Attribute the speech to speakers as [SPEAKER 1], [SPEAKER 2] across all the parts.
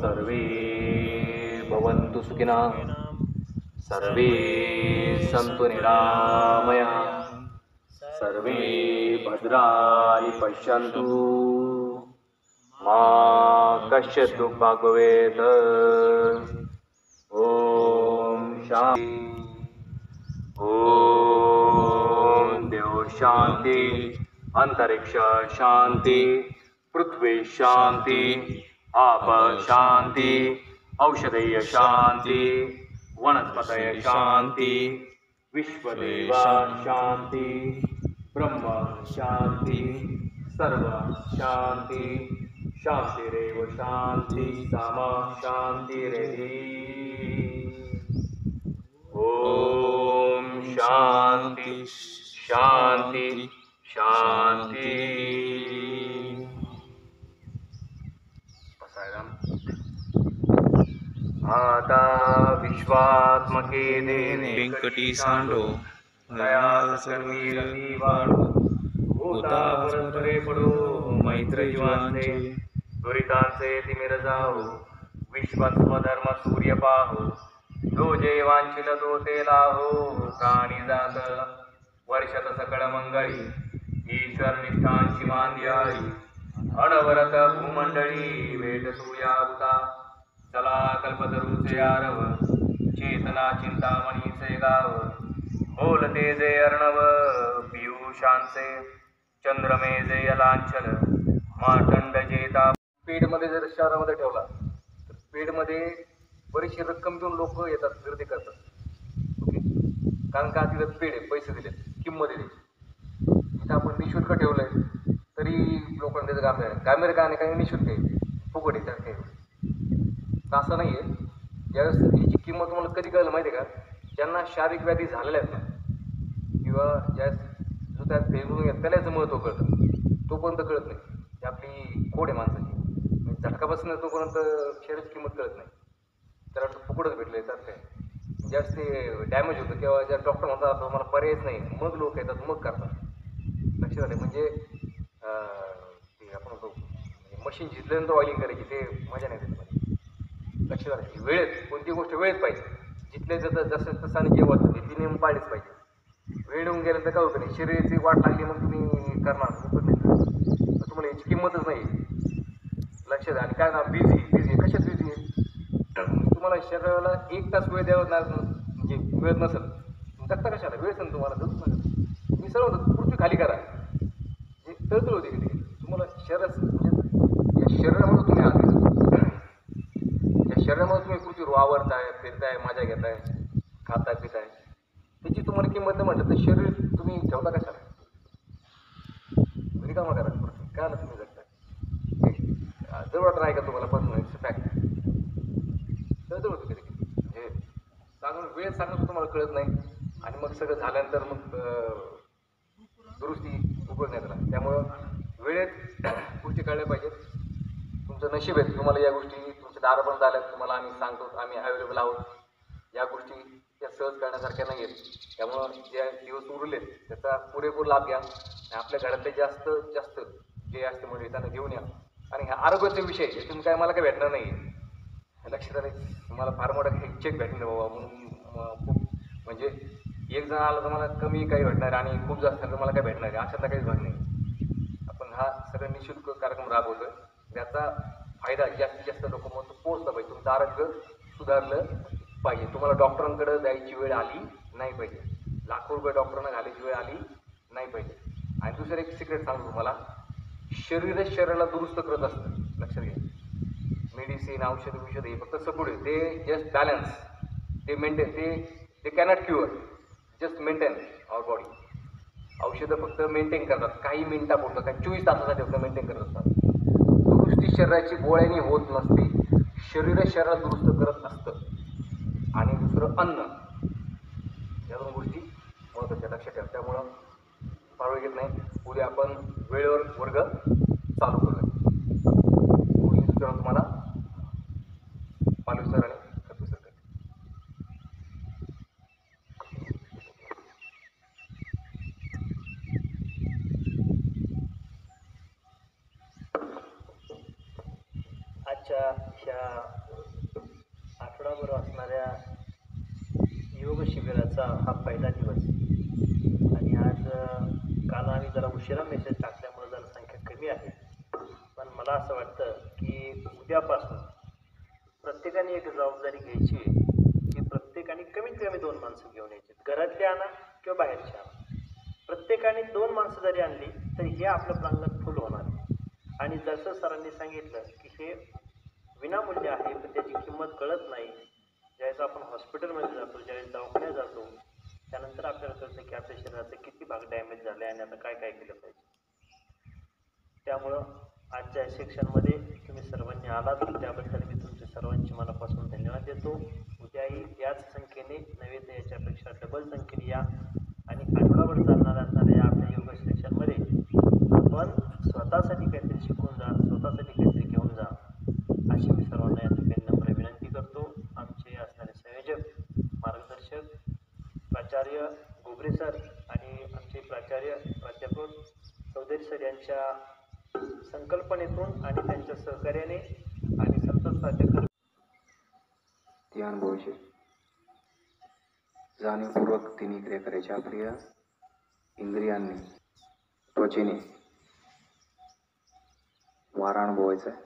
[SPEAKER 1] सर्वे भवन्तु सुखिनः सर्वे सन्तु निरामया सर्वे भद्राणि पश्यन्तु मा कश्चित् दुःखभाग् भवेत्। ॐ शान्ति। ॐ देव शान्ति, अंतरिक्ष शान्ति, पृथ्वी शान्ति, आप शान्ति, औषधीय शान्ति, वनस्पतय शान्ति, विश्वदेव शान्ति, ब्रह्म शान्ति, सर्व शान्ति, शान्तिरेव शान्ति, सामा शान्तिरेधि। ओम शांति शांति शांति। आता विश्वात्मके देने
[SPEAKER 2] वेंकटी सांडो
[SPEAKER 1] दया सर्वी वाढो भूता परस्परे पडो मैत्र जीवांचे दुरितांचे तिमिर जाओ विश्वात्म धर्म सूर्य पाहो जो जे वांछिल तो ते लाहो प्राणी जात वर्षत सकळ मंगळी ईश्वर निष्ठांची मांद्याळी अनवरत भूमंडळी वेद सूर्यावता चला कल्पतरूचे आरव चेतना चिंतामणीचे गाव बोलते जे अर्णव पियुषांचे चंद्रमे जे लांछल मार्तंड जेता पेडमध्ये जर शहरामध्ये ठेवला तर पेडमध्ये बरीचशी रक्कम घेऊन लोक येतात, गर्दी करतात. ओके, कारण का तिथं पेड आहे, पैसे दिले, किंमत दिली. इथं आपण निशुल्क ठेवलंय तरी लोकांना त्याचं गांभीर्य का नाही, काही निशुल्क आहे, फुकट आहे, त्यात काही असं नाही आहे. ज्यावेळेस ह्याची किंमत तुम्हाला कधी कळलं माहिती आहे का, ज्यांना शारीरिक व्याधी झालेल्या आहेत ना, किंवा ज्यावेळेस जो त्यात फेगून येत त्याला याचं महत्त्व कळतं, तोपर्यंत कळत नाही. ही आपली कोड आहे माणसाची. झटका बसणं तोपर्यंत शरीराची किंमत कळत नाही, त्याला फुकटच भेटलं येतात. काय ज्यावेळेस ते डॅमेज होतं किंवा ज्या डॉक्टर म्हणतात मला पर्यायच नाही, मग लोक येतात, मग करतात. लक्षात आले म्हणजे ते आपण म्हणतो मशीन झिजल्यानंतर ऑइलिंग करायची, ते मजा नाही त्याच्यामध्ये. लक्षात आले वेळेत कोणती गोष्ट वेळेत पाहिजे, जिथले जातं जसं तसं आणि जेव्हा ती नियम पाळलीच पाहिजे. वेळ येऊन गेल्यानंतर काय होतं नाही, शरीराची वाट लागली मग तुम्ही करणार तुम्हाला याची किंमतच नाही. लक्षात आणि काय ना बिझी कशात बिझी आहे, तुम्हाला शरीराला 1 तास वेळ द्यावा म्हणजे मिळत नसेल जगता कशाला, वेळ असेल तुम्हाला जगू नका. मी सरळ होतं पृथ्वी खाली करा, हे तळतळ होते किती तुम्हाला शरीर म्हणजे या शरीरामध्ये तुम्ही आधी या शरीरामध्ये तुम्ही पृथ्वीवर वावरताय, फिरताय, मजा घेताय, खाताय पिताय, त्याची तुम्हाला किंमत नाही म्हटलं तर शरीर तुम्ही ठेवता कशाला, रिकामा करा पृथ्वी काय ना तुम्ही जगताय. जवळ नाही का तुम्हाला पण फॅक्ट तळतळ होतं कधी म्हणजे सांगून वेळ सांगून तुम्हाला कळत नाही आणि मग सगळं झाल्यानंतर मग दुरुस्ती उपयोग नाही त्याला. त्यामुळं वेळेत गोष्टी कळल्या पाहिजेत. तुमचं नशीब आहे, तुम्हाला या गोष्टी तुमच्या दारापर्यंत आल्यात, तुम्हाला आम्ही सांगतो, आम्ही अवेलेबल आहोत. या गोष्टी त्या सहज करण्यासारख्या नाही आहेत. त्यामुळं जे दिवस उरलेत त्याचा पुरेपूर लाभ घ्या. आपल्या घरातले जास्त जे असते म्हणजे त्यांना घेऊन या. आणि ह्या आरोग्याचा विषय यातून काय मला काय भेटणार नाही, लक्षात आले. तुम्हाला फार मोठा चेक भेटणार बाबा म्हणून खूप म्हणजे एक जण आला तर मला कमी काही भेटणार आणि खूप जास्त तर मला काय भेटणार आहे अशातला काहीच भाग नाही. आपण हा सगळं निःशुल्क कार्यक्रम राबवतोय, त्याचा फायदा जास्तीत जास्त लोकांपर्यंत पोहोचला पाहिजे. तुमचं आरोग्य सुधारलं पाहिजे. तुम्हाला डॉक्टरांकडे जायची वेळ आली नाही पाहिजे, लाखो रुपये डॉक्टरांना घालायची वेळ आली नाही पाहिजे. आणि दुसरं एक सिक्रेट सांगतो तुम्हाला, शरीराला दुरुस्त करत असतं. लक्षात घ्या, मेडिसिन औषध हे फक्त सपोर्ट आहे, ते जस्ट बॅलन्स, ते मेंटेन, ते कॅनॉट क्युअर, जस्ट मेंटेन आवर बॉडी. औषधं फक्त मेंटेन करतात, काही मिनिटापुरतं, काही 24 तासासाठी फक्त मेंटेन करत असतात. दुरुस्ती शरीराची गोळ्यानी होत नसते, शरीराला दुरुस्त करत असतं. आणि दुसरं अन्न, या 2 गोष्टी महत्त्वाच्या लक्षात ठेवा. त्यामुळं फार घेत नाही. उद्या आपण वेळेवर वर्ग चालू करूया. पुढील सूचना तुम्हाला पालवी सर आणि खत्री सर करतील.
[SPEAKER 2] आजच्या ह्या आठवडाभर असणाऱ्या योग शिबिराचा हा पहिला दिवस आणि आज काल आम्ही जरा उशिरा मेसेज टाकल्यामुळे जरा संख्या कमी आहे. पण मला असं वाटतं की उद्यापासून प्रत्येकाने एक जबाबदारी घ्यायची की प्रत्येकाने कमीत कमी 2 माणसं घेऊन यायची. घरातली आणा किंवा बाहेरची आणा. प्रत्येकाने 2 माणसं जरी आणली तरी हे आपलं प्रांगण फुल होणार. आणि जसं सरांनी सांगितलं की हे विनामूल्य आहे, पण त्याची किंमत कळत नाही. ज्यावेळेस आपण हॉस्पिटलमध्ये जातो, ज्यावेळेस दवाखान्यात जातो, त्यानंतर आपल्याला कळतं की आपल्या शरीराचे किती भाग डॅमेज झाले आणि आता काय काय केलं पाहिजे. त्यामुळं आजच्या सेक्शनमध्ये तुम्ही सर्वांनी आलात त्याबद्दल मी तुमच्या सर्वांची मनापासून धन्यवाद देतो. उद्याही याच संख्येने नव्हे तर याच्यापेक्षा डबल संख्येने या आणि आठवडाभर चालणार असणाऱ्या या आपल्या योग सेक्शनमध्ये आपण स्वतःसाठी काहीतरी शिकून जा, स्वतःसाठी काहीतरी घेऊन जा, अशी मी सर्वांना या ठिकाणी नम्र विनंती करतो. आमचे असणारे संयोजक, मार्गदर्शक, प्राचार्य गोबरे सर आणि आमचे प्राचार्य प्राध्यापक चौधरी सर यांच्या संकल्पनेतून आणि त्यांच्या सहकार्याने आणि संतत साध्य करत
[SPEAKER 3] ती अनुभवायची जाणीवपूर्वक तिन्ही क्रिया करायची. आपल्या इंद्रियांनी त्वचेने वारा अनुभवायचा आहे.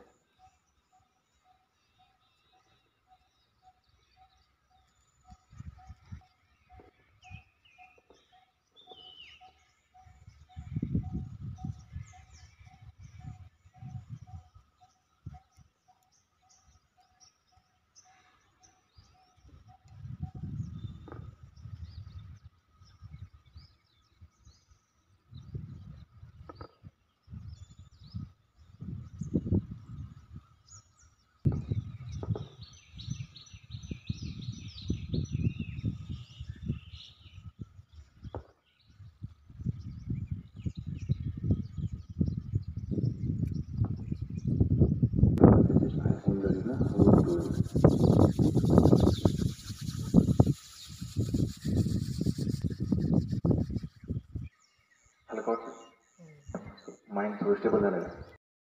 [SPEAKER 3] हलका वाटतं. माइंड थोडं स्टेबल झालं.